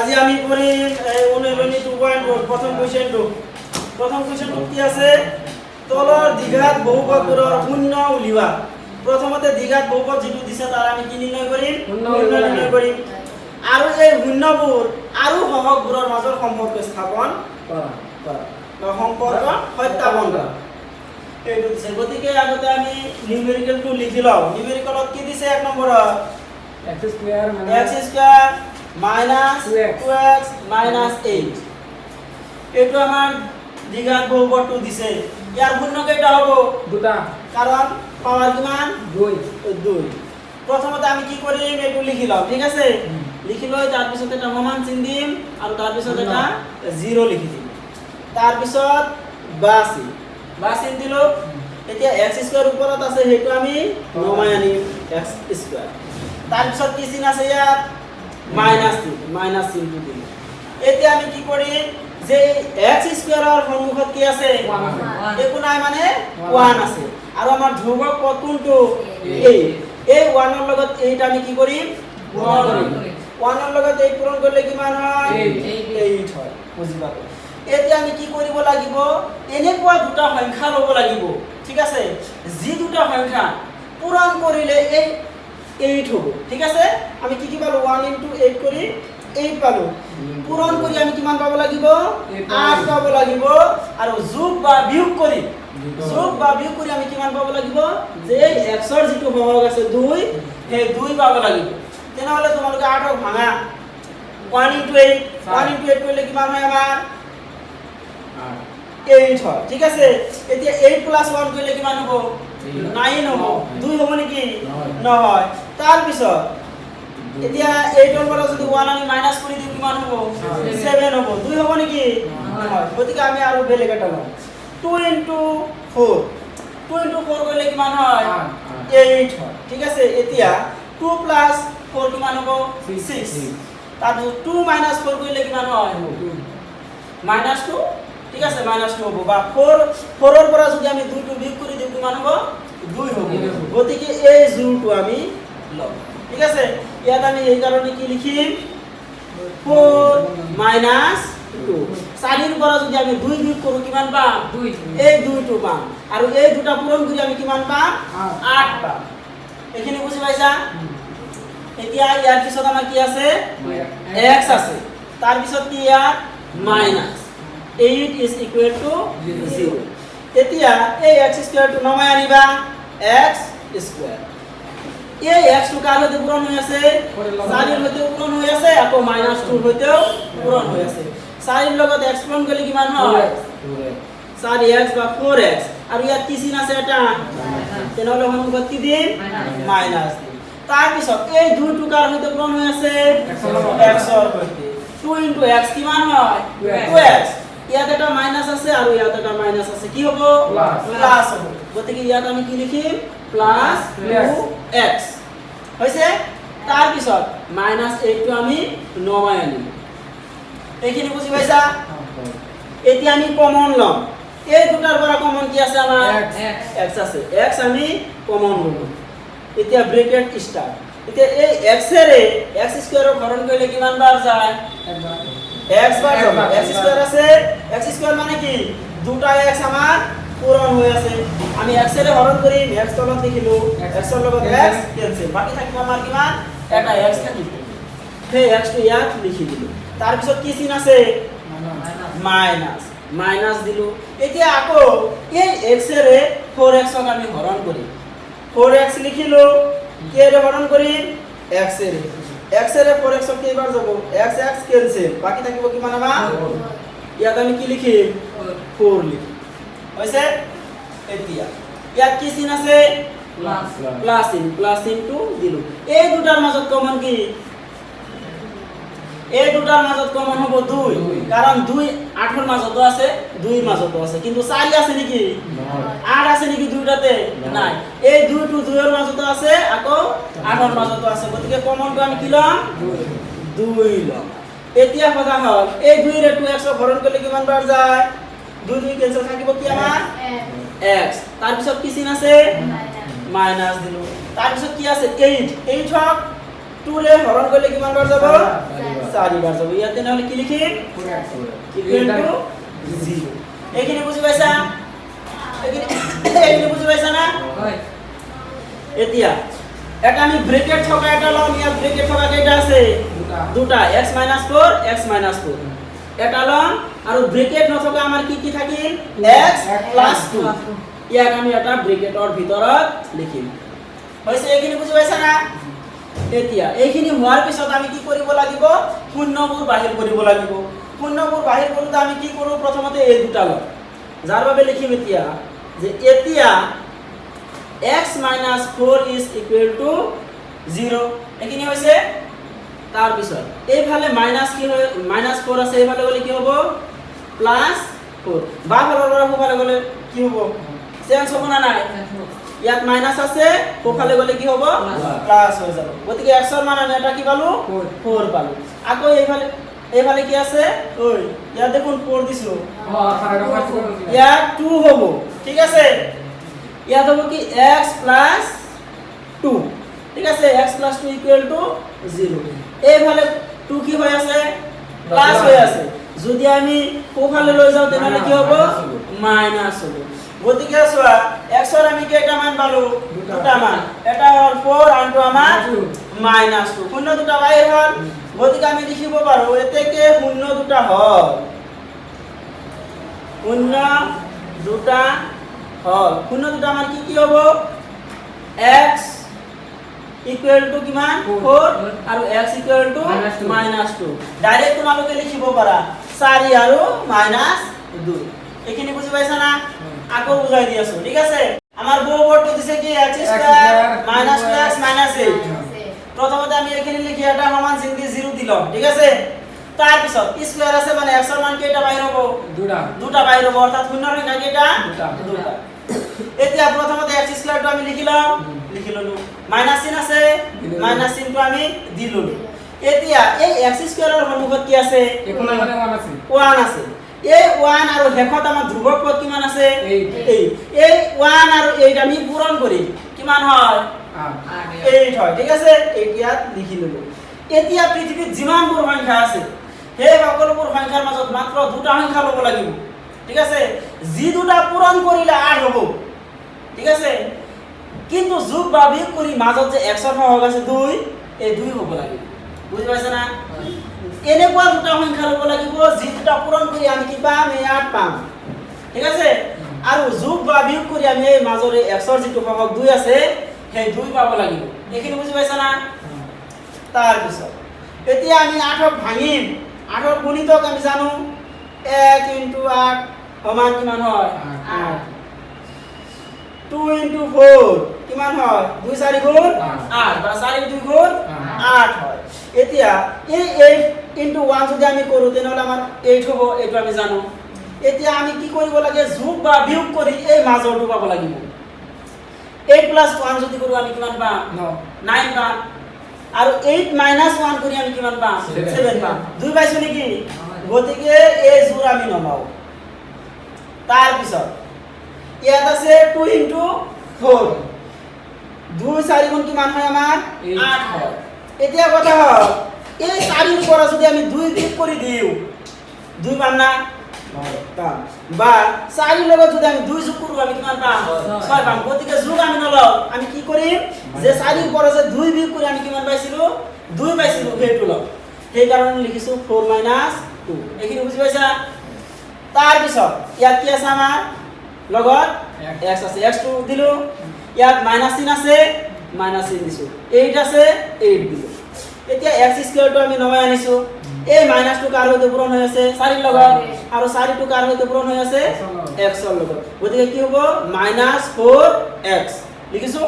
আজি আমি কৰিম অনুশীলনী 2.1 প্ৰথম কুৱেশ্যনটো কি আছে তলৰ দ্বিঘাত বহুপদবোৰৰ শূন্য উলিওৱা প্ৰথমতে দ্বিঘাত বহুপদ যেটো দিছে তাৰ আমি কি নিৰ্ণয় কৰিম শূন্য নিৰ্ণয় কৰিম আৰু এই শূন্যবোৰ আৰু সহগবোৰৰ মাজৰ সম্পৰ্ক স্থাপন কৰা সম্পৰ্ক সত্যাপন কৰা এইটো দিছে গতিকে আগতে আমি নিউমেৰিকেলটো লিখি লও নিউমেৰিকেলত কি দিছে এক নম্বৰত x square minus 2x minus 8 এটো আমাৰ দ্বিঘাত বহুপদটো দিছে ইয়াৰ শূন্য কেইটা হ'ব দুটা কাৰণ পাৱাৰ কিমান 2 প্ৰথমতে আমি কি কৰিম এটো লিখি লও ঠিক আছে লিখি লৈ তাৰ পিছত এটা সমান চিন দিম আৰু তাৰ পিছত এটা 0 লিখি দিম তাৰ পিছত বা চিন দিলো এতিয়া x স্কয়াৰ ওপৰত আছে হেতু আমি নমাই আনিম x স্কয়াৰ তাৰ পিছত কি চিন আছে ইয়াত মাইনাস চিনটো দিম এতিয়া আমি কি কৰিম যে x স্কয়াৰৰ সন্মুখত কি আছে 1 একো নাই মানে 1 আছে আৰু আমাৰ ধ্ৰুবক পদ কোনটো এই 1 ৰ লগত 8 আমি কি কৰিম পূৰণ কৰিম 1 ৰ লগত 8 পূৰণ কৰিলে কিমান হয় 8 হয় বুজিবা এতিয়া আমি কি কৰিব লাগিব এনেকুৱা দুটা সংখ্যা লব লাগিব ঠিক আছে যি দুটা সংখ্যা পূৰণ কৰিলে এই 8 হ'ব ঠিক আছে আমি কি পালো 1 * 8 কৰি 8 পালো পূৰণ কৰি আমি কিমান পাব লাগিব 8 পাব লাগিব আৰু যোগ বা বিয়োগ কৰি আমি কিমান পাব লাগিব যে x ৰ যেটো সহগ আছে 2 সেই 2 পাব লাগিব তেনেহলে তোমালোকে 8 ক ভাঙা 1 * 8 কৰিলে কিমান হয় আমাৰ 8 হয় ঠিক আছে এতিয়া 8 + 1 কৰিলে কিমান হ'ব 9 হ'ব 2 হ'ব নেকি নহয় তাৰ পিছত এতিয়া 8 ৰ পৰা যদি 1 আমি মাইনাস কৰি দিম কিমান হ'ব 7 হ'ব 2 হ'ব নেকি নহয় গতিকে আমি আৰু বেলেগ এটা লম 2 * 4 কৰিলে কিমান হয় 8 হয় ঠিক আছে এতিয়া 2 + 4 কিমান হ'ব 6 তাৰপিছত 2 - 4 কৰিলে কিমান হয় -2 ঠিক আছে -2 হ'ব বা 4 ৰ পৰা যদি আমি 2 টো বিয়োগ কৰি দিম কিমান হ'ব 2 হ'ব গতিকে এই জোৰটো আমি লম ঠিক আছে ইয়াত আমি এই কাৰণে কি লিখিম 4 - 2 4 ৰ পৰা যদি আমি 2 বিয়োগ কৰো কিমান পাম 2 এই 2 টো পাম আৰু এই দুটা পূৰণ কৰি আমি কিমান পাম 8 পাম এখিনি বুজি পাইছা এতিয়া ইয়াৰ পিছত আমাৰ কি আছে x আছে তাৰ পিছত কি ইয়াত মাইনাস 8 is equal to 0 এতিয়া এই x স্কয়াৰ টো নমাই আনিবা x স্কয়াৰ এই x টো কার হতে পূরণ হৈ আছে 4 এর হতে পূরণ হৈ আছে আকৌ -2 হতেও পূরণ হৈ আছে 4 এর লগত x পূরণ করলে কিমান হয় 4x বা 4x আৰু ইয়াত কি চিন আছে এটা তেনেহলে সন্মুখত কি দিম মাইনাস দিম তাৰ পিছত এই 2 টো কাৰ হতে পূৰণ হৈ আছে x ৰ হতে 2 * x কিমান হয় 2x ইয়াত এটা মাইনাস আছে আৰু ইয়াত এটা মাইনাস আছে কি হ'ব প্লাস হ'ব গতিকে ইয়াত আমি কি লিখিম প্লাস 2x হৈছে তাৰ পিছত -8 টো আমি নমাই আনিম এইখিনি বুজি পাইছা এতিয়া আমি কমন লম এই দুটাৰ পৰা কমন কি আছে আমাৰ x আছে x আমি কমন লম এতিয়া ব্ৰেকেট স্টাৰ্ট এতিয়া এই x এৰে x স্কয়াৰৰ হৰণ কৰিলে কিমান বাৰ যায় x বার যাব x স্কয়ার আছে x স্কয়ার মানে কি দুটা x আমার পূরণ হৈ আছে আমি x এর হরণ করি x তলত লিখিলো x এর লগত x ক্যান্সেল বাকি থাকিব আমাৰ কিমান এটা x থাকিব সেই x টো ইয়াত লিখি দিলো তাৰ পিছত কি চিন আছে মাইনাস দিলো এতিয়া আকৌ এই x এৰে 4x ক আমি হৰণ কৰি 4x লিখিলো কি এৰ হৰণ কৰি x এৰ x এৰ 4x কেইবাৰ যাব x ক্যান্সেল বাকি থাকিব কিমান আমাৰ ইয়াত আমি কি লিখিম 4 লিখিম হৈছে এতিয়া ইয়াত কি চিন আছে প্লাস ইনটু দিলো এই দুটাৰ মাজত কমন কি এই দুটাৰ মাজত কমন হ'ব 2 কাৰণ 2 8 ৰ মাজতো আছে 2 ৰ মাজতো আছে কিন্তু 4 আছে নেকি 8 আছে নেকি দুইটাতে নাই এই 2 টো 2 ৰ মাজতো আছে আকৌ 8 ৰ মাজতো আছে গতিকে কমনটো আমি কি লম 2 লম এতিয়া কথা হল এই 2 ৰে 2x ক হৰণ কৰিলে কিমান বাৰ যায় 2 ক্যান্সেল থাকিব কি আমাৰ x তাৰ পিছত কি চিন আছে মাইনাস দিলো তাৰ পিছত কি আছে 8 হক 2 ৰে হৰণ কৰিলে কিমান বাৰ যাব 4 বার যাব ইয়াতে নহলে কি লিখিম ইকুয়াল টু 0 এখানে বুঝি পাইছা এখানে বুঝি পাইছা না হয় এতিয়া এটা আমি ব্র্যাকেট থকা এটা লম ইয়া ব্র্যাকেট থকা কেইটা আছে দুটা x 4 x 4 এটা লম আৰু ব্ৰ্যাকেট নথকা আমাৰ কি কি থাকিল x 2 ইয়াক আমি এটা ব্ৰ্যাকেটৰ ভিতৰত লিখিম হৈছে এইখিনি বুজি পাইছা না এতিয়া এইখিনি হোৱাৰ পিছত আমি কি কৰিব লাগিব শূন্যবোৰ বাহিৰ কৰিব লাগিব শূন্যবোৰ বাহিৰ কৰোঁতে আমি কি কৰো প্ৰথমতে এই দুটা লম যাৰ বাবে লিখিম এতিয়া যে এতিয়া x 4 is equal to 0 এখিনি হৈছে তাৰ পিছত এইফালে মাইনাস কি হয় -4 আছে এইফালে গলে কি হ'ব +4 বা ফালৰ পৰা সোফালে গলে কি হ'ব চেঞ্জ হ'ব না নাই ইয়াত মাইনাস আছে সোফালে গলে কি হ'ব প্লাস হৈ যাব গতিকে x ৰ মান আমি এটা কি পালো 4 পালো আকৌ এইফালে কি আছে ওই ইয়াত দেখুন 4 দিছো ইয়াত 2 হ'ব ঠিক আছে ইয়াত হ'ব কি x 2 ঠিক আছে x 2 ইকুয়াল টু 0 এইফালে 2 কি হৈ আছে প্লাস হৈ আছে যদি আমি কোফালে লৈ যাও তেনেহলে কি হ'ব মাইনাস হ'ব গতিকে চোৱা x ৰ আমি কেইটা মান পালো দুটা মান এটা হ'ল 4 আনটো আমাৰ -2 শূন্য দুটা বাহিৰ হ'ল গতিকে আমি লিখিব পাৰো এতেকে শূন্য দুটা হ'ল শূন্য দুটা হল শূন্য দুটা আমাৰ কি কি হ'ব x ইকুয়াল টু কিমান 4 আৰু x ইকুয়াল টু -2 ডাইৰেক্ট তোমালোকে লিখিব পাৰা 4 আৰু -2 এখিনি বুজি পাইছা না আকৌ বুজাই দি আছো ঠিক আছে আমাৰ বহুপদটো দিছে কি x স্কয়াৰ -2x -8 প্ৰথমতে আমি এখিনি লিখি এটা সমান চিন দি 0 দিলাম ঠিক আছে তাৰ পিছত স্কয়াৰ আছে মানে x ৰ মান কেইটা বাহিৰ হ'ব দুটা বাহিৰ হ'ব অৰ্থাৎ শূন্যৰ সংখ্যা কেইটা দুটা এতিয়া প্ৰথমতে x স্কয়ারটো আমি লিখিলাম লিখিললো মাইনাস চিন আছে মাইনাস চিনটো আমি দিললো এতিয়া এই x স্কয়াৰৰ সন্মুখত কি আছে এখন মানে 1 আছে এই 1 আৰু শেষত আমাৰ ধ্ৰুবক পদ কিমান আছে 8 এই 1 আৰু 8 আমি পূৰণ কৰিম কিমান হয় 8 হয় ঠিক আছে এতিয়া লিখিললো এতিয়া পৃথিৱীত যিমানবোৰ সংখ্যা আছে সেই সকলোবোৰ সংখ্যাৰ মাজত মাত্ৰ দুটা সংখ্যা ল'ব লাগিব ঠিক আছে যি দুটা পূৰণ কৰিলে 8 হ'ব ঠিক আছে কিন্তু যোগ বা বিয়োগ কৰি মাজত যে x ৰ সহগ আছে 2 এই 2 হ'ব লাগিব বুজি পাইছা না এনেকুৱা দুটা সংখ্যা ল'ব লাগিব যি দুটা পূৰণ কৰি আমি কি পাম এই 8 পাম ঠিক আছে আৰু যোগ বা বিয়োগ কৰি আমি এই মাজৰে x ৰ যিটো সহগ 2 আছে সেই 2 পাব লাগিব এইখিনি বুজি পাইছা না তাৰ পিছত এতিয়া আমি 8ক ভাঙিম 8ৰ গুণিতক আমি জানো 1 * 8 সমান কিমান হয় 8 2 * 4 কিমান হয় 2 4 গুণ 8 বা 4 2 গুণ 8 হয় এতিয়া এই 8 * 1 যদি আমি কৰো তেনেহলে আমাৰ 8 হ'ব এইটো আমি জানো এতিয়া আমি কি কৰিব লাগে যোগ বা বিয়োগ কৰি এই মাজৰটো পাব লাগিব 8 + 1 যদি কৰো আমি কিমান পাম 9 পাম আৰু 8 - 1 কৰি আমি কিমান পাম 7 পাম 2 পাইছো নেকি গতিকে এই জোৰ আমি নলাও তাৰ পিছত ইয়াত আছে 2 * 4 2 4 গুণ কিমান হয় আমাৰ 8 হয় এতিয়া কথা হ'ল এই 4 ৰ পৰা যদি আমি 2 বিয়োগ কৰি দিও 2 পাম না পাম বা 4 ৰ লগত যদি আমি 2 যোগ কৰো আমি কিমান পাম 6 পাম গতিকে যোগ আমি নলও আমি কি কৰিম যে 4 ৰ পৰা যে 2 বিয়োগ কৰি আমি কিমান পাইছিলো 2 পাইছিলো সেইটো লও সেই কাৰণে লিখিছো 4 - 2 এইখিনি বুজি পাইছা তাৰ পিছত ইয়াত কি আছে আমাৰ লগত x আছে x2 দিলো ইয়াত মাইনাস চিন আছে মাইনাস চিন দিছো 8 আছে 8 দিলো এতিয়া x² টো আমি নমাই আনিছো এই মাইনাসটো কাৰ হৈতে পূৰণ হৈ আছে 4 ৰ লগত আৰু 4 টো কাৰ হৈতে পূৰণ হৈ আছে x ৰ লগত গতিকে কি হ'ব -4x লিখিছো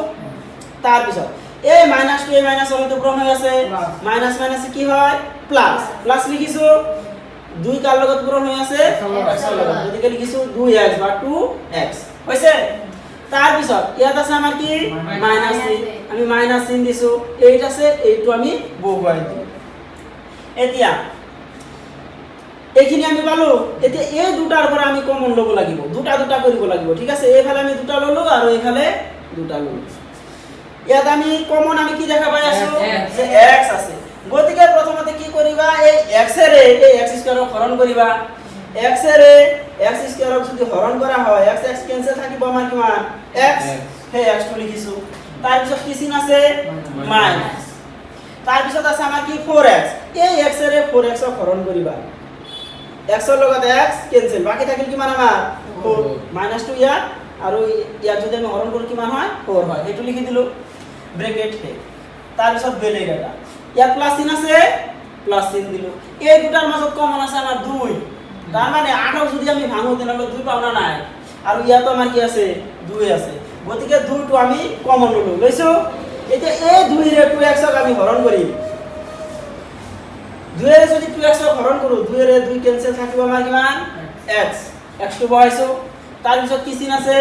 তাৰ পিছত এই মাইনাসটো এই মাইনাস হৈতে পূৰণ হৈ আছে মাইনাস মাইনাস কি হয় প্লাস প্লাস লিখিছো 2 কাৰ লগত পূৰণ হৈ আছে x ৰ লগত গতিকে লিখিছো 2x বা 2x হৈছে তাৰ পিছত ইয়াত আছে আমাৰ কি মাইনাস চিন আমি মাইনাস চিন দিছো 8 আছে 8 টো আমি বহুৱাই দিম এতিয়া এইখিনি আমি পালো এতিয়া এই দুটাৰ পৰা আমি কমন ল'ব লাগিব দুটা দুটা কৰিব লাগিব ঠিক আছে এইফালে আমি দুটা ললো আৰু এইফালে দুটা ললো ইয়াত আমি কমন আমি কি দেখা পাই আছো যে x আছে গতিকে প্ৰথমতে কি কৰিবা এই x এৰে এই x স্কয়াৰক হৰণ কৰিবা x এৰে x স্কয়াৰক যদি হৰণ কৰা হয় x x কেনসেল থাকিব আমাৰ কিমান x হে x টো লিখিছো তাৰ পিছত কি চিন আছে মাইনাস তাৰ পিছত আছে আমাৰ কি 4x এই x এৰে 4x ক হৰণ কৰিবা x ৰ লগত x কেনসেল বাকি থাকিল কিমান আমাৰ 4 মাইনাস 2 ইয়াত আৰু ইয়াত যদি আমি হৰণ কৰো কিমান হয় 4 হয় এটো লিখি দিলো ব্ৰ্যাকেট হে তাৰ পিছত বেলেগ এটা ইয়াত প্লাস চিন আছে প্লাস চিন দিলো এই দুটাৰ মাজত কমন আছে আমাৰ 2 তাৰ মানে 8 যদি আমি ভাঙো তেনেহলে 2 পাওনা নাই আৰু ইয়াত আমাৰ কি আছে 2 আছে গতিকে 2 টো আমি কমন ললো লৈছো এতিয়া এই 2 ৰে 2x ক আমি হৰণ কৰিম 2 ৰে যদি 2x ক হৰণ কৰো 2 ৰে 2 কেনসেল থাকিব আমাৰ কিমান x x টো বহাইছো তাৰ পিছত কি চিন আছে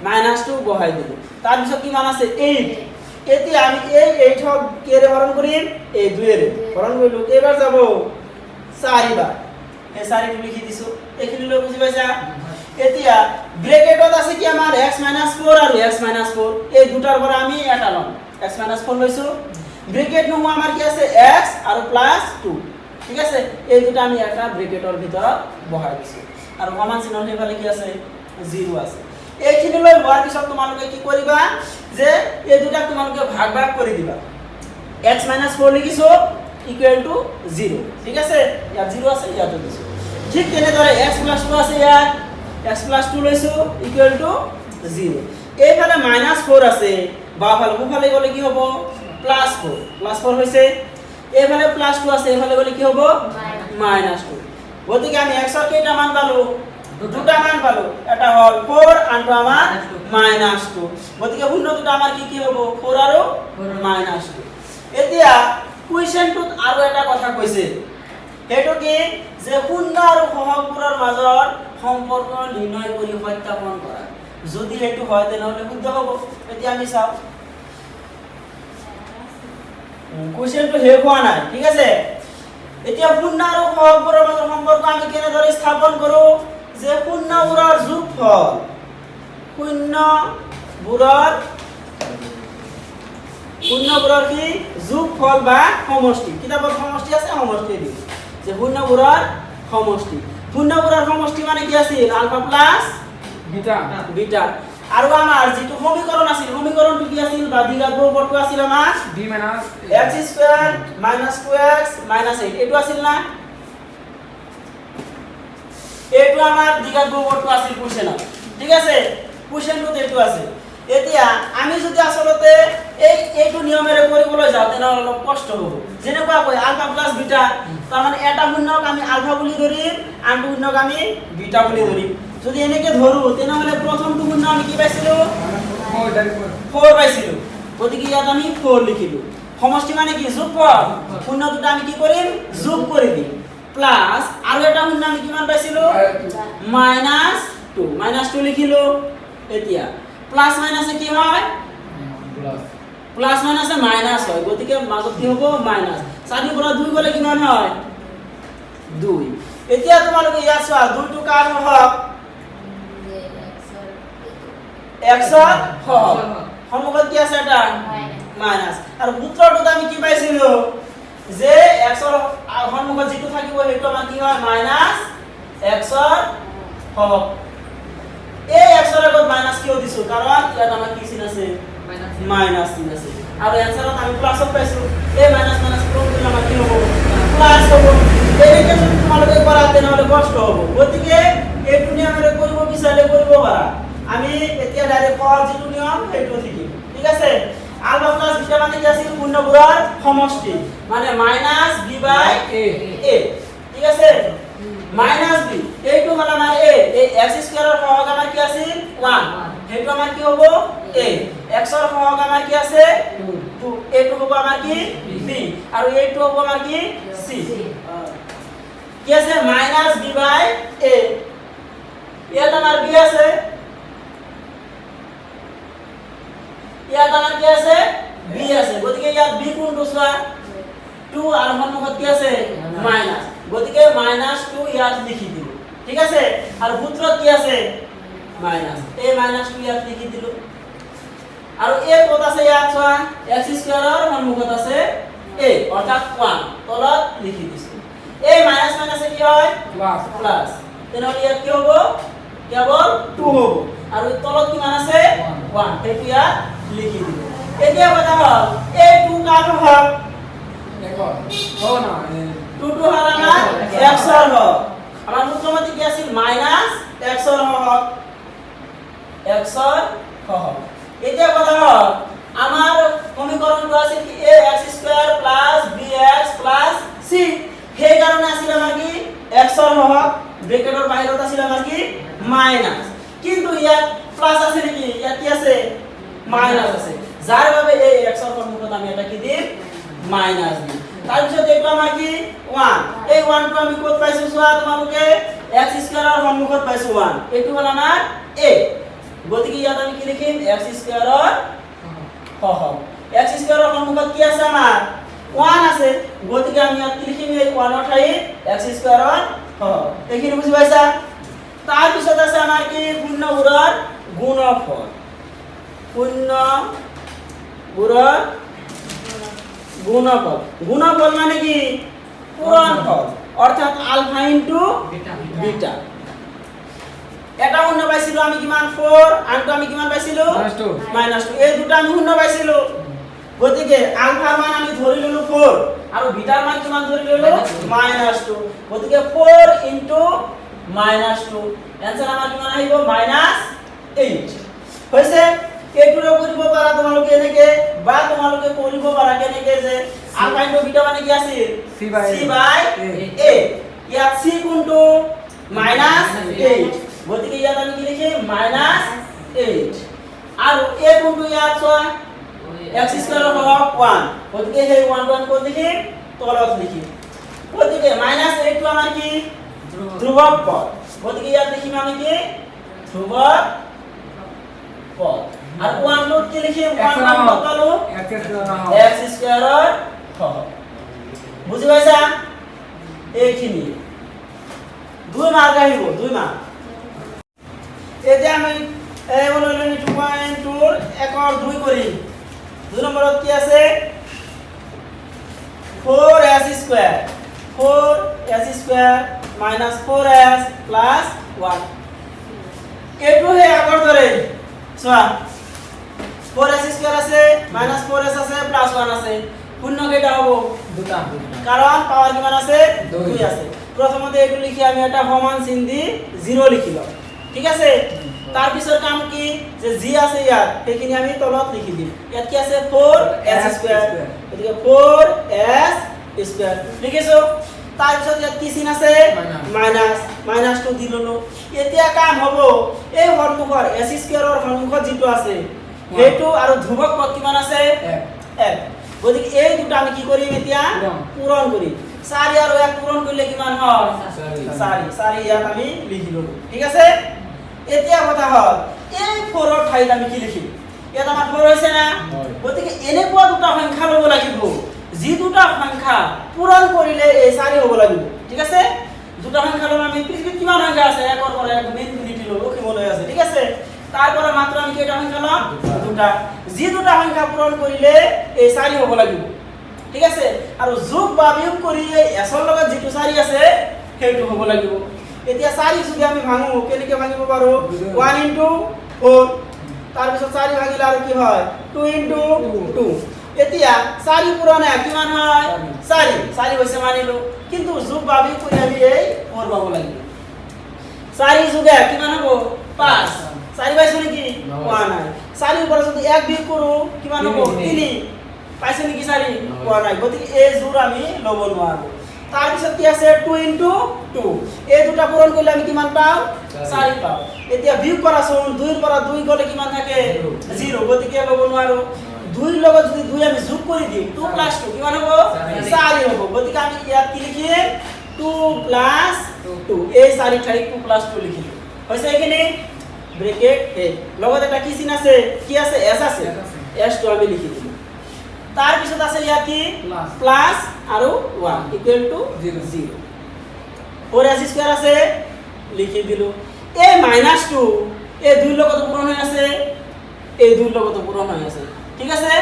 মাইনাস 2 বহাই দিলো তাৰ পিছত কিমান আছে 8 এতিয়া আমি এই 8 হক কে ৰে হৰণ কৰিম এই 2 ৰে হৰণ কৰিলো কেইবাৰ যাব 4 বাৰ এই 4 টো লিখি দিছো এইখিনি লৈ বুজি পাইছা এতিয়া ব্র্যাকেটত আছে কি আমাৰ x 4 আৰু x 4 এই দুটাৰ পৰা আমি এটা লম x 4 লৈছো ব্ৰ্যাকেট নো আমাৰ কি আছে x আৰু প্লাস 2 ঠিক আছে এই দুটা আমি এটা ব্ৰ্যাকেটৰ ভিতৰত বহাই দিছো আৰু সমান চিহ্ন হেফালে কি আছে 0 আছে এইখিনি লৈ হোৱাৰ পিছত তোমালোকে কি কৰিবা যে এই দুটা তোমালোকে ভাগ ভাগ কৰি দিবা x 4 লিখিছো ইকুৱেল টু 0 ঠিক আছে ইয়াত 0 আছে ইয়াত দিছো ঠিক তেনেদৰে x 2 আছে ইয়াত x 2 লৈছো ইকুৱেল টু 0 এইফালে -4 আছে বাফালে বুফালে গলে কি হ'ব +4 হৈছে এইফালে +2 আছে এইফালে গলে কি হ'ব -2 গতিকে আমি x ৰ কেইটা মান পালো দুটা মান পালো এটা হল 4 আনটো আমাৰ -2 গতিকে শূন্য দুটা আমাৰ কি কি হ'ব 4 আৰু -2 এতিয়া কুৱেশ্চনটোত আৰু এটা কথা কৈছে হেতু কি যে শূন্য আৰু সহগবোৰৰ মাজৰ সম্পৰ্ক নিৰ্ণয় কৰি সত্যাপন কৰা যদি হেতু হয় তেনেহলে শুদ্ধ হ'ব এতিয়া আমি চাও কুৱেশ্চনটো শেষ হোৱা নাই ঠিক আছে এতিয়া শূন্য আৰু সহগবোৰৰ মাজৰ সম্পৰ্ক আমি কেনেদৰে স্থাপন কৰো যে শূন্যবোৰৰ যোগফল শূন্যবোৰৰ কি যোগফল বা সমষ্টি কিতাপত সমষ্টি আছে সমষ্টি দি যে শূন্যবোৰৰ সমষ্টি মানে কি আছিল আলফা প্লাস বিটা আৰু আমাৰ যেটো সমীকৰণ আছিল সমীকৰণটো কি আছিল বা দ্বিঘাত বহুপদটো আছিল আমাৰ b minus x square - 2x - 8 এটো আছিল না এটো আমাৰ দ্বিঘাত বহুপদটো আছিল কোৱেশ্চনত ঠিক আছে কোৱেশ্চনটো এটো আছে এতিয়া আমি যদি আসলতে এইটো নিয়মেৰে কৰিবলৈ যাওঁ তেনেহলে অলপ কষ্ট হ'ব যেনেকুৱা কয় আলফা প্লাস বিটা তাৰ মানে এটা শূন্যক আমি আলফা বুলি ধৰিম আনটো শূন্যক আমি বিটা বুলি ধৰিম যদি এনেকে ধৰো তেনেহলে প্ৰথমটো শূন্য আমি কি পাইছিলো 4 পাইছিলো গতিকে ইয়াত আমি 4 লিখিলো সমষ্টি মানে কি যোগফল শূন্য দুটা আমি কি কৰিম যোগ কৰি দিম প্লাস আৰু এটা শূন্য আমি কিমান পাইছিলো -2 লিখিলো এতিয়া প্লাস মাইনাসে কি হয় প্লাস মাইনাসে মাইনাস হয় গতিকে মাজত কি হ'ব মাইনাস 4 পৰা 2 গলে কিমান হয় 2 এতিয়া তোমালোকে ইয়াত চোৱা 2 টো কাৰ হওক x ৰ হওক সমকত কি আছে এটা মাইনাস আৰু সূত্ৰটোত আমি কি পাইছিলো যে x ৰ সমকত যেটো থাকিব হেটো আমাৰ কি হয় মাইনাস x ৰ হওক এই x ৰ আগত মাইনাস কিয় দিছো কাৰণ ইয়াত আমাৰ কি চিন আছে মাইনাস চিন আছে আৰু এনসাৰত আমি প্লাস পাইছো এই মাইনাস কোন দিলে আমাৰ কি হ'ব প্লাস হ'ব এইটা যদি তোমালোকে কৰা তেনেহলে কষ্ট হ'ব গতিকে এইটো নিয়মেৰে কৰিব বিচাৰিলে কৰিব পাৰা আমি এতিয়া ডাইৰেক্ট সহজ যেটো নিয়ম সেইটো শিকিম ঠিক আছে আলফা প্লাস বিটা মানে কি আছিল পূৰ্ণবোৰৰ সমষ্টি মানে -b/a ঠিক আছে -b এইটো হল আমাৰ a এই x স্কয়াৰৰ সহগ আমাৰ কি আছিল 1 হেতু আমাৰ কি হ'ব a x ৰ সহগ আমাৰ কি আছে 2 এইটো হ'ব আমাৰ কি b আৰু এইটো হ'ব আমাৰ কি c কি আছে -b/a ইয়াত আমাৰ b আছে ইয়াত আমাৰ কি আছে b আছে গতিকে ইয়াত b কোনটো চোৱা 2 আৰু সন্মুখত কি আছে মাইনাস গতিকে -2 ইয়াত লিখি দিলো ঠিক আছে আৰু সূত্ৰত কি আছে মাইনাস এই -2 ইয়াত লিখি দিলো আৰু a ক'ত আছে ইয়াত চোৱা x স্কয়াৰৰ সন্মুখত আছে a অৰ্থাৎ 1 তলত লিখি দিছো a মাইনাস মাইনাস কি হয় প্লাস প্লাস তেনেহ'লে ইয়াত কি হ'ব কেৱল 2 হ'ব আৰু তলত কিমান আছে 1 সেইটো ইয়াত লিখি দিলো এতিয়া কথা হ'ল এই 2 কাৰ হক দেখো ও না 2 2 হল আমাৰ x ৰ হক আমাৰ সূত্ৰমতে কি আছিল মাইনাস x ৰ হক x ৰ হক এতিয়া কথা হ'ল আমাৰ সমীকৰণটো আছিল কি ax স্কয়াৰ bx c সেই কাৰণে আছিল আমাৰ কি x ৰ হক ব্ৰেকেটৰ বাহিৰত আছিল আমাৰ কি মাইনাস কিন্তু ইয়াত প্লাস আছে নেকি ইয়াত কি আছে মাইনাস আছে যাৰ বাবে এই x ৰ সন্মুখত আমি এটা কি দিম মাইনাস দিম তাৰ পিছত এইটো আমাৰ কি 1 এই 1 টো আমি ক'ত পাইছো চোৱা তোমালোকে x স্কয়াৰৰ সন্মুখত পাইছো 1 এইটো হ'ল আমাৰ a গতিকে ইয়াত আমি কি লিখিম x স্কয়াৰৰ হহক x স্কয়াৰৰ সন্মুখত কি আছে আমাৰ 1 আছে গতিকে আমি ইয়াত কি লিখিম এই 1 ৰ ঠাইত x স্কয়াৰৰ হহক এইখিনি বুজি পাইছা তাৰ পিছত আছে আমাৰ কি পূৰ্ণবোৰৰ গুণফল পূৰ্ণবোৰৰ গুণফল মানে কি পূৰণফল অৰ্থাৎ আলফা ইনটু বিটা এটা শূন্য পাইছিলো আমি কিমান 4 আনটো আমি কিমান পাইছিলো -2 এই দুটা আমি শূন্য পাইছিলো গতিকে আলফাৰ মান আমি ধৰি ললো 4 আৰু বিটাৰ মান কিমান ধৰি ললো -2 গতিকে 4 ইনটু -2 এনসাৰ আমাৰ কিমান আহিব -8 হৈছে এইটোৰে কৰিব পাৰা তোমালোকে এনেকে বা তোমালোকে কৰিব পাৰা কেনেকে যে আলফা ইনটু বিটা মানে কি আছিল c বাই a ইয়াত c কোনটো -8 গতিকে ইয়াত আমি কি লিখিম -8 আৰু a কোনটো ইয়াত চোৱা x স্কয়াৰৰ হক 1 গতিকে সেই 1 টো আমি ক'ত লিখিম তলত লিখিম গতিকে -8 টো আমাৰ কি ধ্ৰুবক পদ গতিকে ইয়াত লিখিম আমি কি ধ্ৰুবক পদ আৰ 1 নোট কি লিখিম 1 মান কতলো x স্কয়াৰৰ হক বুজি পাইছা এইখিনি 2 মাৰ্ক আহিব 2 মাৰ্ক এতিয়া আমি এই বলনি 2.2 1 2 কৰিম 2 নম্বৰত কি আছে 4s square 4s square -4s 1 এটো হে আগৰ দৰে চোৱা 4s স্কয়াৰ আছে -4s আছে +1 আছে শূন্য কেইটা হ'ব দুটা কাৰণ পাৱাৰ কিমান আছে 2 আছে প্ৰথমতে এটো লিখি আমি এটা সমান চিন দি 0 লিখিলো ঠিক আছে তাৰ পিছৰ কাম কি যে g আছে ইয়াত সেইখিনি আমি তলত লিখি দিম ইয়াত কি আছে 4s স্কয়াৰ গতিকে 4s স্কয়াৰ লিখিছো তাৰ পিছত ইয়াত কি চিন আছে -2 দি ললো এতিয়া কাম হ'ব এই সন্মুখৰ s স্কয়াৰৰ সন্মুখত যেটো আছে হেতু আৰু ধ্ৰুবক পদ কিমান আছে 1 গতিকে এই দুটা আমি কি কৰিম এতিয়া পূৰণ কৰিম 4 আৰু 1 পূৰণ কৰিলে কিমান হয় 4 ইয়াত আমি লিখি ললো ঠিক আছে এতিয়া কথা হ'ল এই 4 ৰ ঠাইত আমি কি লিখিম ইয়াত আমাৰ 4 হৈছে না গতিকে এনেকুৱা দুটা সংখ্যা ল'ব লাগিব যি দুটা সংখ্যা পূৰণ কৰিলে এই 4 হ'ব লাগিব ঠিক আছে দুটা সংখ্যা ল'ম আমি পৃথিৱীত কিমান সংখ্যা আছে 1 ৰ পৰা 1 ইনফিনিটি ল'ব কিমলৈ আছে ঠিক আছে তাৰ পৰা মাত্ৰ আমি কেইটা সংখ্যা ল'ম দুটা যি দুটা সংখ্যা পূৰণ কৰিলে এই 4 হ'ব লাগিব ঠিক আছে আৰু যোগ বা বিয়োগ কৰি এই s ৰ লগত যেটো 4 আছে সেইটো হ'ব লাগিব এতিয়া 4 যদি আমি ভাঙো কেনেকৈ ভাঙিব পাৰো 1 ইনটু 4 তাৰ পিছত 4 ভাঙিলে আৰু কি হয় 2 ইনটু 2 এতিয়া 4 পুৰণে কিমান হয় 4 হৈছে মানিলো কিন্তু যোগ বা বিয়োগ কৰি আমি এই 4 পাব লাগিব 4 যোগে কিমান হ'ব 5 4 পাইছো নেকি পোৱা নাই 4 ওপৰত যদি 1 বিয়োগ কৰো কিমান হ'ব 3 পাইছো নেকি 4 পোৱা নাই গতিকে এই যোৰ আমি ল'ব নোৱাৰো তাৰ পিছত কি আছে 2 ইনটু 2 এই দুটা পূৰণ কৰিলে আমি কিমান পাও 4 পাও এতিয়া বিয়োগ কৰাচোন 2 ৰ পৰা 2 গলে কিমান থাকে 0 গতিকে ল'ব নোৱাৰো 2 ৰ লগত যদি 2 আমি যোগ কৰি দিম 2 + 2 কিমান হ'ব 4 হ'ব গতিকে আমি ইয়াত কি লিখিম 2 + 2 এই 4 ঠাইত 2 + 2 লিখিলো হৈছে এইখিনি ব্ৰেকেট এ লগত এটা কি চিন আছে কি আছে s আছে s টো আমি লিখি দিম তাৰ পিছত আছে ইয়াত কি প্লাস আৰু 1 ইকুৱেল টু 0 4s স্কয়াৰ আছে লিখি দিলো এই -2 এই 2 লগত পূৰণ হৈ আছে এই দুইৰ লগত পূৰণ হৈ আছে ঠিক আছে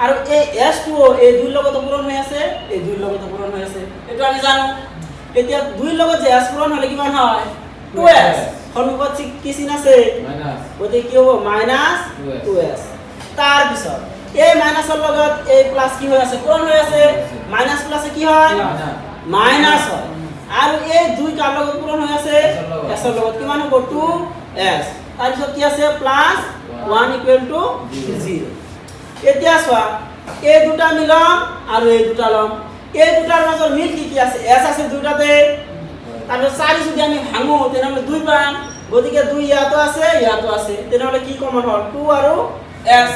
আৰু এই s2 এই দুইৰ লগত পূৰণ হৈ আছে এই দুইৰ লগত পূৰণ হৈ আছে এটো আমি জানো এতিয়া দুইৰ লগত যে s পূৰণ হলে কিমান হয় 2s সন্মুখত কি চিন আছে মাইনাস গতিকে কি হ'ব -2s তাৰ পিছত এই মাইনাসৰ লগত এই প্লাস কি হৈ আছে পূৰণ হৈ আছে মাইনাস প্লাসে কি হয় মাইনাস হয় আৰু এই দুই কাৰ লগত পূৰণ হৈ আছে s ৰ লগত কিমান হ'ব 2s তাৰ পিছত কি আছে প্লাস 1 = 0 এতিয়া চোৱা এই দুটা মিলাম আৰু এই দুটা লম এই দুটাৰ মাজৰ মিল কি আছে s আছে দুটাতে তাৰপিছত 4 যদি আমি ভাঙো তেনেহলে 2 পাম গতিকে 2 ইয়াতো আছে তেনেহলে কি কমন হ'ল 2 আৰু s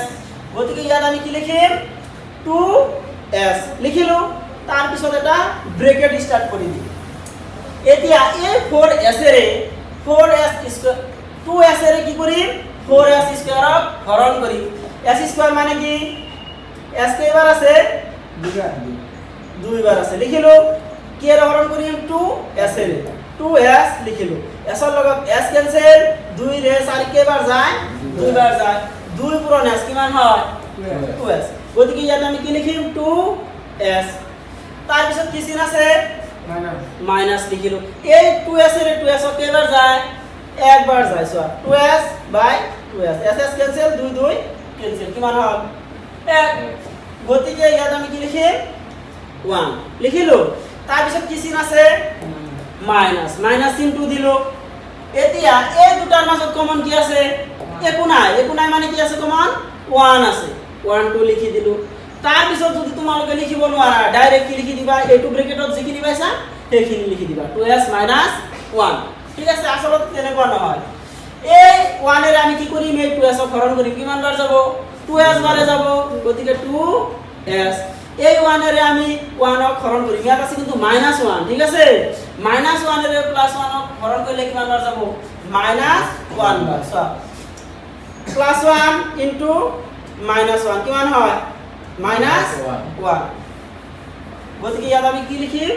গতিকে ইয়াত আমি কি লিখিম 2s লিখিলো তাৰ পিছত এটা ব্ৰেকেট স্টাৰ্ট কৰি দিম এতিয়া এই 4s এৰে 2s এৰে কি কৰিম 4s স্কয়াৰক হৰণ কৰিম s স্কয়াৰ মানে কি s কেইবাৰ আছে দুইবাৰ আছে লিখিলো কি এৰে হৰণ কৰিম 2s এৰে 2s লিখিলো s ৰ লগত s কেনসেল 2 ৰে 4 কেইবাৰ যায় দুইবাৰ যায় 2 পূৰণ s কিমান হয় 2s গতিকে ইয়াত আমি কি লিখিম 2s তাৰ পিছত কি চিন আছে মাইনাস লিখিলো এই 2s এৰে 2s কেইবাৰ যায় একবাৰ যায় সো 2s বাই 2s s কেনসেল 2 2 কেনসেল কিমান হ'ল 1 গতিকে ইয়াত আমি কি লিখিম 1 লিখিলো তাৰ পিছত কি চিন আছে মাইনাস চিনটো দিলো এতিয়া এই দুটাৰ মাজত কমন কি আছে একো নাই মানে কি আছে কমন 1 আছে 1 2 লিখি দিলো তাৰ পিছত যদি তোমালোকে লিখিব নোৱাৰা ডাইৰেক্ট কি লিখি দিবা এইটো ব্ৰেকেটত যিখিনি পাইছা সেইখিনি লিখি দিবা 2s - 1 ঠিক আছে আসলত তেনেকুৱা নহয় এই 1 এৰ আমি কি কৰিম এই 2s ক হৰণ কৰিম কিমান বাৰ যাব 2s বাৰে যাব গতিকে 2s এই 1 এৰ আমি 1 ক হৰণ কৰিম ইয়াত আছে কিন্তু -1 ঠিক আছে -1 এৰ +1 ক হৰণ কৰিলে কিমান বাৰ যাব -1 বাৰ সো +1 * -1 কিমান হয় -1 গতিকে ইয়াত আমি কি লিখিম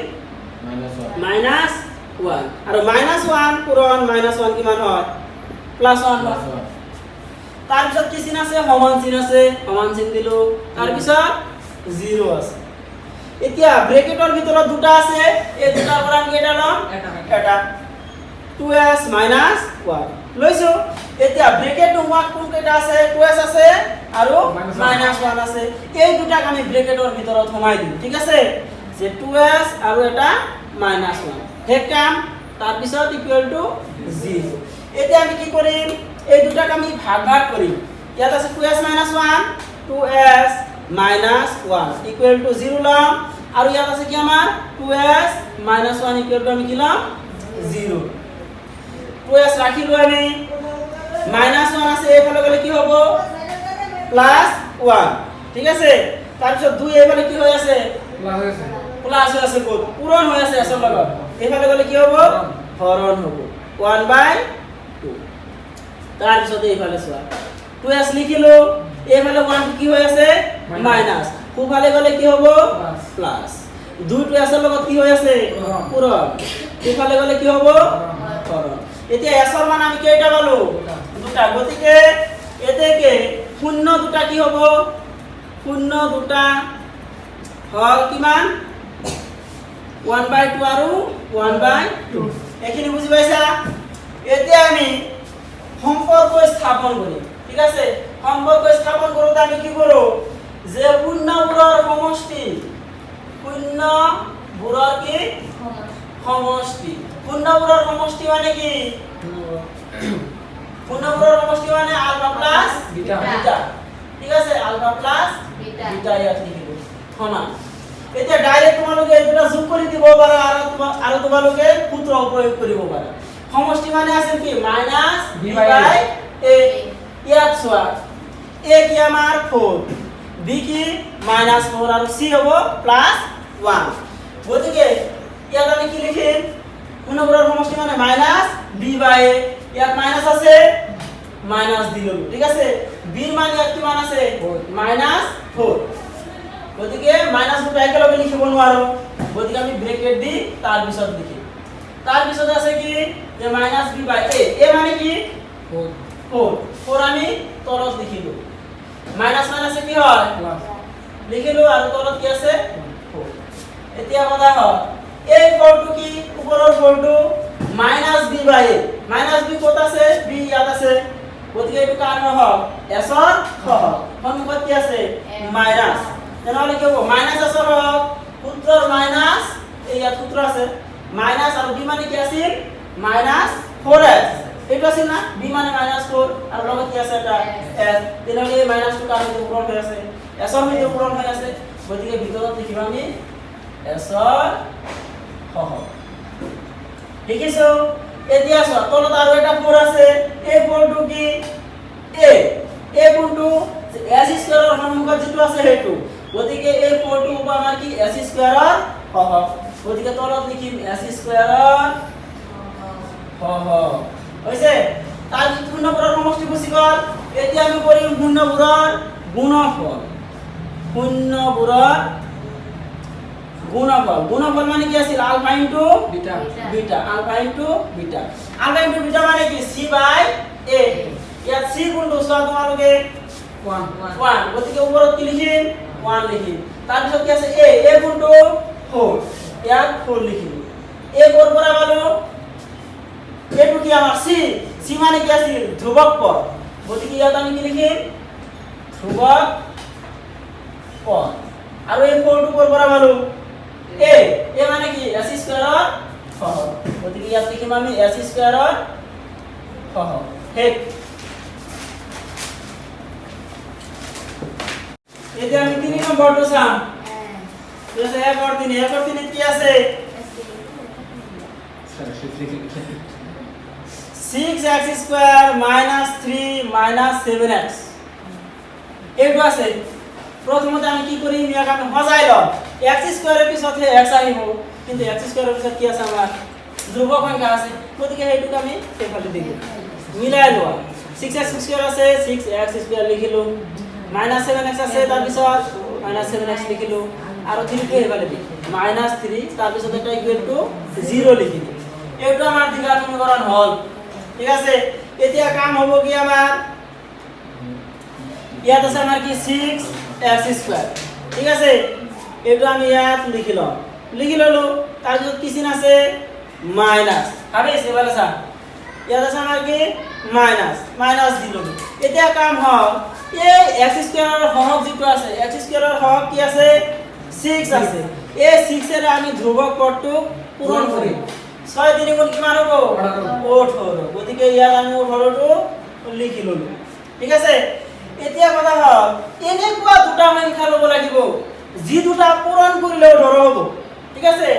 -1 আৰু -1 পূৰণ -1 কিমান হয় +1 হয় তাৰ পিছত কি চিন আছে সমান চিন দিলো তাৰ পিছত 0 আছে এতিয়া ব্ৰেকেটৰ ভিতৰত দুটা আছে এই দুটাৰ পৰা আমি এটা লম এটা 2s - 1 লৈছো এতিয়া ব্ৰেকেট নোহোৱা কোন কেইটা আছে 2s আছে আৰু -1 আছে এই দুটাক আমি ব্ৰেকেটৰ ভিতৰত সোমাই দিম ঠিক আছে যে 2s আৰু এটা -1 হে কাম তাৰ পিছত = 0 এতিয়া আমি কি কৰিম এই দুটাক আমি ভাগ কৰিম ইয়াত আছে 2s - 1 2s - 1 = 0 লম আৰু ইয়াত আছে কি আমাৰ 2s - 1 আমি কি লম 0 2s ৰাখিলো আমি -1 আছে এইফালে গলে কি হ'ব +1 ঠিক আছে তাৰ পিছত 2 এইফালে কি হৈ আছে প্লাস হৈ আছে কত পূৰণ হৈ আছে আসল লগত এইফালে গলে কি হ'ব হৰণ হ'ব 1/2 তাৰ পিছত এইফালে চোৱা 2s লিখিলো এইফালে 1 কি হৈ আছে মাইনাস খুফালে গলে কি হ'ব প্লাস 2 2s ৰ লগত কি হৈ আছে পূৰণ এইফালে গলে কি হ'ব হৰণ এতিয়া s ৰ মান আমি কেইটা পালো দুটা গতিকে এতেকে 0 দুটা কি হ'ব 0 দুটা হল কিমান 1/2 আৰু 1/2 এখিনি বুজি পাইছা এতিয়া আমি সম্পৰ্ক স্থাপন কৰিম ঠিক আছে সম্পৰ্ক স্থাপন কৰোতে আমি কি কৰো যে পূৰ্ণবোৰৰ সমষ্টি পূৰ্ণবোৰৰ কি সমষ্টি পূৰ্ণবোৰৰ সমষ্টি মানে কি পূৰ্ণবোৰৰ সমষ্টি মানে আলফা প্লাস বিটা ঠিক আছে আলফা প্লাস বিটা ইয়াত লিখিব সমান এতিয়া ডাইৰেক্ট তোমালোকে এটা যোগ কৰি দিব পাৰা আৰু তোমালোকে সূত্ৰ প্ৰয়োগ কৰিব পাৰা সমষ্টি মানে আছে কি -b/a ইয়াত চোৱা a কি আমাৰ 4 b কি -4 আৰু c হ'ব +1 গতিকে ইয়াত আমি কি লিখিম পূৰ্ণবোৰৰ সমষ্টি মানে -b/a ইয়াত মাইনাস আছে মাইনাস দিলো ঠিক আছে b ৰ মান ইয়াত কিমান আছে -4 গতিকে মাইনাস দুটা একেলগে লিখিব নোৱাৰো গতিকে আমি ব্ৰেকেট দি তাৰ পিছত লিখিম তাৰ পিছত আছে কি যে -b/a a মানে কি 4 আমি তলত লিখিলো মাইনাস মাইনাসে কি হয় প্লাস লিখিলো আৰু তলত কি আছে এতিয়া কথা হয় এই ফলটো কি ওপৰৰ ফলটো -b/a -b ক'ত আছে b ইয়াত আছে গতিকে এইটো কাৰ হওক s ৰ হওক সন্মুখত কি আছে মাইনাস তেনেহলে কি হ'ব মাইনাস s ৰ হওক সূত্ৰৰ মাইনাস এই ইয়াত সূত্ৰ আছে মাইনাস আৰু b মানে কি আছিল -4s এইটো আছিল না b মানে -4 আৰু লগত কি আছে এটা s তেনেহলে এই মাইনাসটো কাৰ সৈতে পূৰণ হৈ আছে s ৰ সৈতে পূৰণ হৈ আছে গতিকে ভিতৰত লিখিবা আমি s ৰ হওক দেখিছো এতিয়া চোৱা তলত আৰু এটা 4 আছে এই 4টো কি a কোনটো s স্কয়াৰৰ সন্মুখত যেটো আছে হেতু গতিকে এই 4টো হ'ব আমাৰ কি s স্কয়াৰৰ হওক গতিকে তলত লিখিম s স্কয়াৰৰ হওক হৈছে তাৰ পূৰ্ণবোৰৰ সমষ্টি গুচি গ'ল এতিয়া আমি কৰিম পূৰ্ণবোৰৰ গুণফল গুণফল মানে কি আছিল alpha into beta beta alpha into beta মানে কি c বাই a ইয়াত c কোনটো চোৱা তোমালোকে 1 গতিকে ওপৰত কি লিখিম 1 লিখিম তাৰপিছত কি আছে a কোনটো 4 ইয়াত 4 লিখিম a ক'ৰ পৰা পালো এইটো কি আমাৰ c মানে কি আছিল ধ্ৰুৱক পদ গতিকে ইয়াত আমি কি লিখিম ধ্ৰুৱক পদ আৰু এই 4টো ক'ৰ পৰা পালো a মানে কি s স্কয়াৰৰ হওক গতিকে ইয়াত লিখিম আমি s স্কয়াৰৰ হওক হেক এতিয়া আমি 3 নম্বৰটো চাম যেছে 1 और 3 কি আছে 6x স্কয়ার -3 7x এইটো আছে প্রথমতে আমি কি করি ইয়াক আমি হজাই লম x স্কয়ারের পিছতে x আহিব কিন্তু x স্কয়ারের পিছত কি আছে আমাৰ ধ্ৰুৱক সংখ্যা আছে গতিকে হেতুক আমি এইফালে দিম মিলাই লোৱা 6x স্কয়াৰ আছে 6x স্কয়াৰ লিখিলো -7x আছে তাৰ পিছত -7x লিখিলো আৰু 3 টো এইফালে দিম -3 তাৰ পিছত এটা ইকুৱেল টু 0 লিখিলো এইটো আমাৰ দ্বিঘাত সমীকৰণ হল ঠিক আছে এতিয়া কাম হ'ব কি আমাৰ ইয়াত আছে আমাৰ কি 6x স্কয়াৰ ঠিক আছে এইটো আমি ইয়াত লিখি ললো তাৰ পিছত কি চিন আছে মাইনাস হবে সেবালে সা ইয়াত আছে আমাৰ কি মাইনাস দিলো এতিয়া কাম হল এই x স্কয়াৰৰ হৰক যেটো আছে x স্কয়াৰৰ হৰক কি আছে 6 আছে এই 6 এৰ আমি ধ্ৰুৱক পদটো পূৰণ কৰিম 6 3 গুণ কিমান হ'ব 18 গতিকে ইয়াত আমি 18টো লিখি ললো ঠিক আছে এতিয়া কথা হল এনেকুৱা দুটা সংখ্যা লব লাগিব যি দুটা পূৰণ কৰিলে 18 হ'ব ঠিক আছে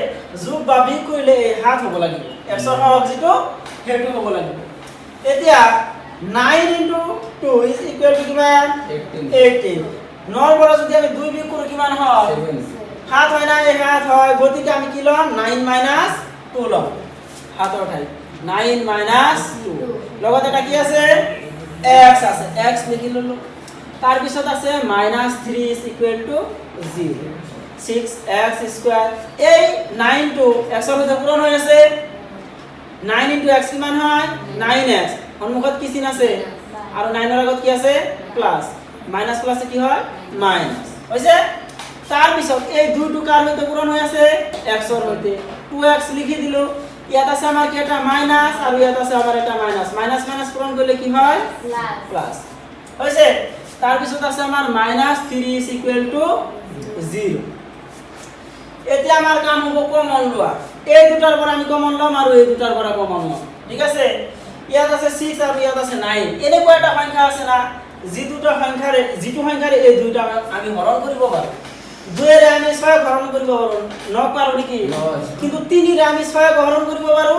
যোগ বা বিয়োগ কৰিলে এই হাত হ'ব লাগিব x ৰ হৰক যেটো হেতু হ'ব লাগিব এতিয়া 9 * 2 is equal to কিমান 18 9 পৰা যদি আমি 2 বিয়োগ কৰো কিমান হয় 7 হয় না এই 7 হয় গতিকে আমি কি লম 9 - 2 লম হাতৰ ঠাই 9 - 2 লগত এটা কি আছে x আছে x লিখি ললো তাৰ পিছত আছে -3 is equal to 0 6x square এই 9 টো x ৰ সৈতে পূৰণ হৈ আছে 9 * x কিমান হয় 9x সন্মুখত কি চিন আছে আৰু 9 ৰ আগত কি আছে প্লাস মাইনাস প্লাসে কি হয় মাইনাস হৈছে তাৰ পিছত এই দুইটো কাৰ সৈতে পূৰণ হৈ আছে x ৰ সৈতে 2x লিখি দিলো ইয়াত আছে আমাৰ কি এটা মাইনাস আৰু ইয়াত আছে আমাৰ এটা মাইনাস মাইনাস পূৰণ কৰিলে কি হয় প্লাস হৈছে তাৰ পিছত আছে আমাৰ -3 is equal to 0 এতিয়া আমাৰ কাম হ'ব কমন লোৱা এই দুটাৰ পৰা আমি কমন লম আৰু এই দুটাৰ পৰা কমন লম ঠিক আছে ইয়াত আছে 6 আৰু ইয়াত আছে 9 এনেকুৱা এটা সংখ্যা আছে না যিটো সংখ্যাৰে এই দুইটা আমি হৰণ কৰিব পাৰো 2 ৰে আমি 6 হৰণ কৰিব পাৰো 9 পাৰো নেকি কিন্তু 3 ৰে আমি 6 হৰণ কৰিব পাৰো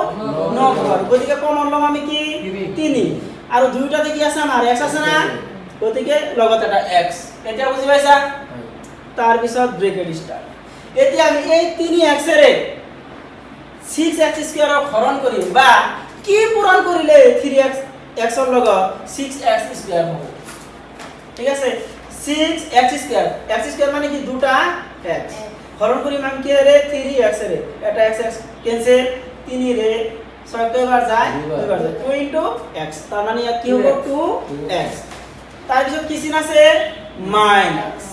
9 পাৰো গতিকে কমন লম আমি কি 3 আৰু দুইটাতে কি আছে আমাৰ x আছে না গতিকে লগত এটা x এতিয়া বুজি পাইছা তাৰ পিছত ব্ৰেকেট স্টাৰ্ট এতিয়া আমি এই 3x ৰে 6x স্কয়াৰক হৰণ কৰিম বা কি পূৰণ কৰিলে 3x x ৰ লগত 6x স্কয়াৰ হ'ব ঠিক আছে 6x স্কয়ার মানে কি দুটা x হরণ করি মান কি রে 3x রে এটা x ক্যান্সেল 3 রে 6 কয়বার যায় দুইবার যায় 2 * x তার মানে কি হবে 2x তার পিছত কি চিন আছে মাইনাস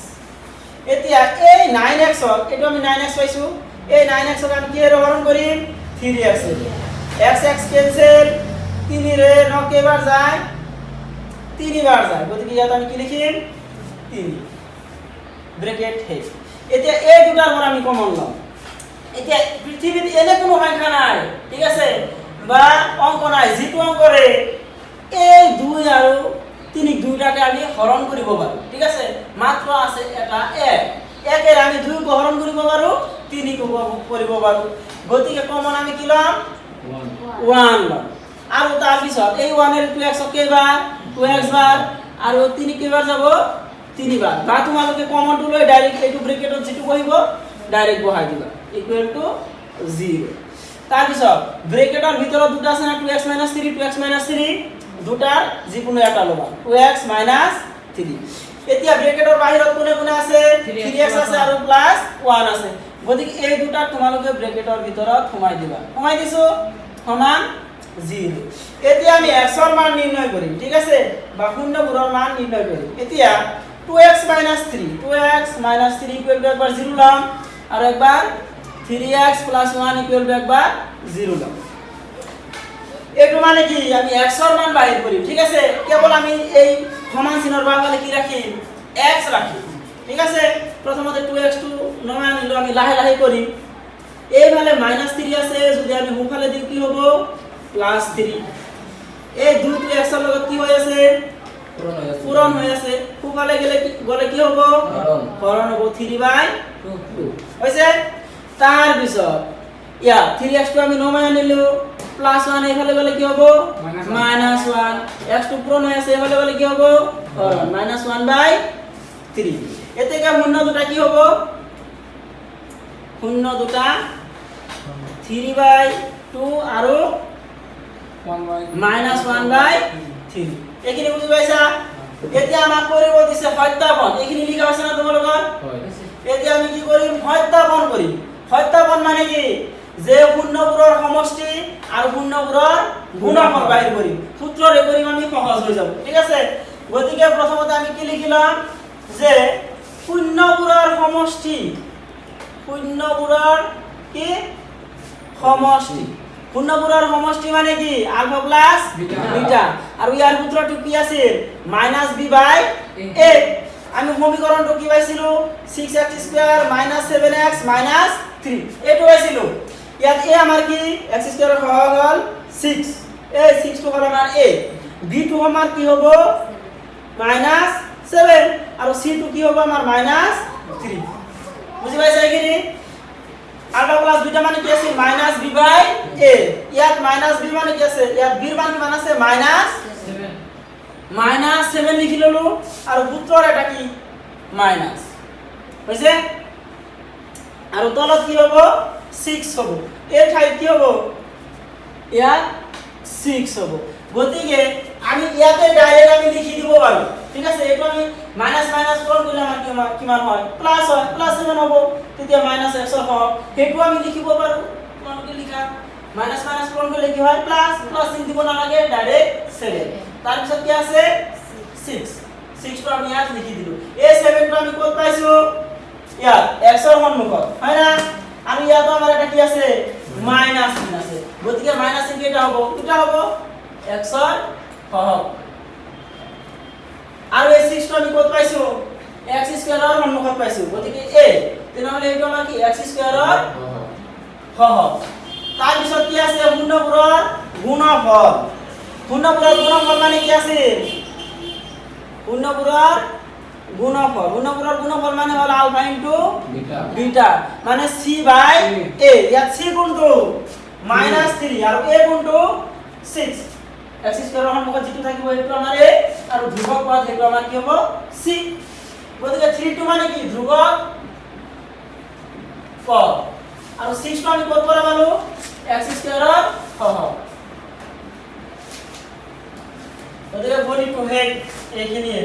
এতিয়া এই 9x এটো আমি 9x পাইছো এই 9x ক আমি কি এর হরণ করিম 3x x x ক্যান্সেল 3 রে 9 কেবার যায় 3 বার যায় গতিকে ইয়াত আমি কি লিখিম 3 ব্র্যাকেট হে এতিয়া এই দুটার পর আমি কমন লম এতিয়া পৃথিবীতে এনে কোনো সংখ্যা নাই ঠিক আছে বা অঙ্ক নাই যেটো অঙ্করে এই 2 আর 3 দুইটাকে আমি হরণ করিব পাৰো ঠিক আছে মাত্ৰ আছে এটা 1 1 এৰ আমি 2 ক হৰণ কৰিব পাৰো 3 ক কৰিব পাৰো গতিকে কমন আমি কি লম 1 লম আর তার পিছত এই 1 এর 2x কেবার 2x বার আর 3 কেবার যাব 3 বার বা তোমালোকে কমন টু লই ডাইরেক্ট এইটো ব্র্যাকেটত যেটো কইব ডাইরেক্ট বহাই দিবা ইকুয়াল টু 0 তার পিছত ব্ৰ্যাকেটৰ ভিতৰত দুটা আছে না 2x 3 2x 3 দুটাৰ যিকোনো এটা লবা 2x 3 এতিয়া ব্ৰ্যাকেটৰ বাহিৰত কোনে কোনে আছে 3x আছে আৰু প্লাস 1 আছে গতিকে এই দুটা তোমালোকে ব্ৰ্যাকেটৰ ভিতৰত সোমাই দিবা সোমাই দিছো সমান 0 এতিয়া আমি x ৰ মান নিৰ্ণয় কৰিম ঠিক আছে বা শূন্যবোৰৰ মান নিৰ্ণয় কৰিম এতিয়া 2x 3 2x 3 ইকুয়াল টু একবার 0 লম আর একবার 3x 1 ইকুয়াল টু একবার 0 লম এটো মানে কি আমি x এর মান বাহির করি ঠিক আছে কেবল আমি এই সমান চিহ্নৰ বাংলাতে কি রাখি x রাখি ঠিক আছে প্রথমতে 2x টু নমান নিলো আমি লাহে লাহে করি এইভাবে -3 আছে যদি আমি হুফালে দিই কি হবে +3 এই 2 x এর লগত কি হই আছে পূরণ হই আছে হুফালে গলে কি হবে হরণ হবে 3/2 হইছে তার পিছত ইয়া 3x টু আমি নমান নিলো +1 এফালে গলে কি হবে -1 x টু পূরণ হই আছে এফালে গলে কি হবে হরণ -1/3 এতে কা শূন্য দুটা কি হবে শূন্য দুটা 3/2 আৰু -1/3 এখিনি বুজি পাইছা এতিয়া আমাক কৰিব দিছে সত্যাপন এখিনি লিখা আছে না তোমালোকৰ এতিয়া আমি কি কৰিম সত্যাপন কৰিম সত্যাপন মানে কি যে শূন্যবোৰৰ সমষ্টি আৰু শূন্যবোৰৰ গুণফল বাহিৰ কৰিম সূত্ৰৰে কৰিম আমি সহজ হৈ যাব ঠিক আছে গতিকে প্ৰথমতে আমি কি লিখিলাম যে শূন্যবোৰৰ সমষ্টি শূন্যবোৰৰ কি সমষ্টি শূন্যবোৰৰ সমষ্টি মানে কি আলফা প্লাস বিটা আৰু ইয়াৰ সূত্ৰটো কি আছিল -b/a আমি সমীকৰণটো কি পাইছিলো 6x² - 7x - 3 এটো পাইছিলো ইয়াত a আমাৰ কি x² ৰ সহগ হল 6 এই 6 টো হল আমাৰ a b টো আমাৰ কি হ'ব -7 আৰু c টো কি হ'ব আমাৰ -3 বুজি পাইছা এইখিনি আলফা প্লাস বিটা মানে কি আছে -b/a ইয়াত -b মানে কি আছে ইয়াত b ৰ মান আছে -7 লিখি ললো আৰু সূত্ৰৰ এটা কি মাইনাস হৈছে আৰু তলত কি হ'ব 6 হ'ব এই ঠাইত কি হ'ব ইয়াত 6 হ'ব গতিকে আমি ইয়াতে ডাইৰেক্ট আমি লিখি দিব পাৰো ঠিক আছে এটো আমি মাইনাস মাইনাস কোন কৰিলে আমাৰ কিমান হয় প্লাস হয় +7 হ'ব তেতিয়া -x ৰ সহগ হেতু আমি লিখিব পাৰো তোমালোকে লিখা মাইনাস মাইনাস কোন কৰিলে কি হয় প্লাস চিন দিব নালাগে ডাইৰেক্ট 7 তাৰ পিছত কি আছে 6 টো আমি ইয়াত লিখি দিলো এই 7 টো আমি ক'ত পাইছো ইয়াত x ৰ সন্মুখত হয় না আৰু ইয়াত আমাৰ এটা কি আছে মাইনাস চিন আছে গতিকে মাইনাস চিন কেটা হ'ব দুটা হ'ব x ৰ সহগ আৰু এই 6 টো আমি ক'ত পাইছো x² ৰ সন্মুখত পাইছো গতিকে a তেনেহলে এইটো আমাৰ কি x² ৰ সহগ তাৰ পিছত কি আছে শূন্যবোৰৰ গুণফল শূন্যবোৰৰ গুণফল মানে কি আছে শূন্যবোৰৰ গুণফল মানে হল আলফা ইনটু বিটা মানে c/a ইয়াত c গুণটো -3 আৰু a গুণটো 6 x² ৰ সন্মুখত যেটো থাকিব এইটো আমাৰ a আৰু ধ্ৰুৱক পদ সেইটো আমাৰ কি হ'ব c গতিকে 3 টো মানে কি ধ্ৰুৱক পদ আৰু 6 টো আমি ক'ত পৰা পালো x² ৰ সহগ গতিকে বডি টু হেড এইখিনিয়ে